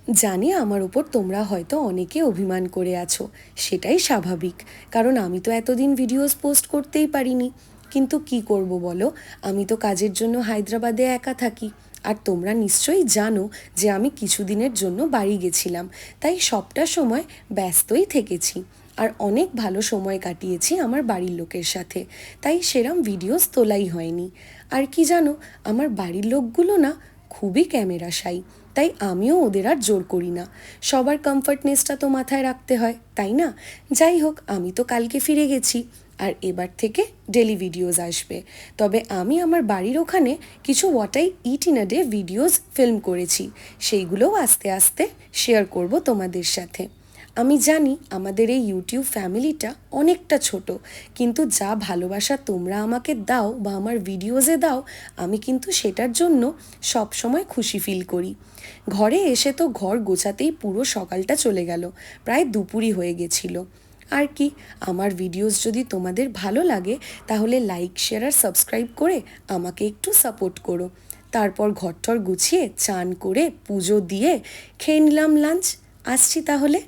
জানি আমার ওপর তোমরা হয়তো অনেকে অভিমান করে আছো, সেটাই স্বাভাবিক। কারণ আমি তো এতদিন ভিডিওস পোস্ট করতেই পারিনি। কিন্তু কি করব বলো, আমি তো কাজের জন্য হায়দ্রাবাদে একা থাকি। আর তোমরা নিশ্চয়ই জানো যে আমি কিছুদিনের জন্য বাড়ি গেছিলাম, তাই সবটা সময় ব্যস্তই থেকেছি। আর অনেক ভালো সময় কাটিয়েছি আমার বাড়ির লোকের সাথে, তাই সেরম ভিডিওস তোলাই হয়নি। আর কি জানো, আমার বাড়ির লোকগুলো না খুবই ক্যামেরা শাই, তাই আমিও ওদের আর জোর করি না। সবার কমফর্টনেসটা তো মাথায় রাখতে হয়, তাই না? যাই হোক, আমি তো কালকে ফিরে গেছি, আর এবার থেকে ডেলি ভিডিওস আসবে। তবে আমি আমার বাড়ির ওখানে কিছু what I it in a day videos film করেছি, সেইগুলোও আস্তে আস্তে শেয়ার করব তোমাদের সাথে। আমি জানি আমাদের এই ইউটিউব ফ্যামিলিটা অনেকটা ছোট, কিন্তু যা ভালোবাসা তোমরা আমাকে দাও বা আমার ভিডিওসে দাও, আমি কিন্তু সেটার জন্য সব সময় খুশি ফিল করি। ঘরে এসে তো ঘর গোছাতেই পুরো সকালটা চলে গেল, প্রায় দুপুরই হয়ে গেছিল। আর কি, আমার ভিডিওস যদি তোমাদের ভালো লাগে তাহলে লাইক, শেয়ার আর সাবস্ক্রাইব করে আমাকে একটু সাপোর্ট করো। তারপর ঘরটর গুছিয়ে চান করে পুজো দিয়ে খেয়ে নিলাম লাঞ্চ। আসছি তাহলে।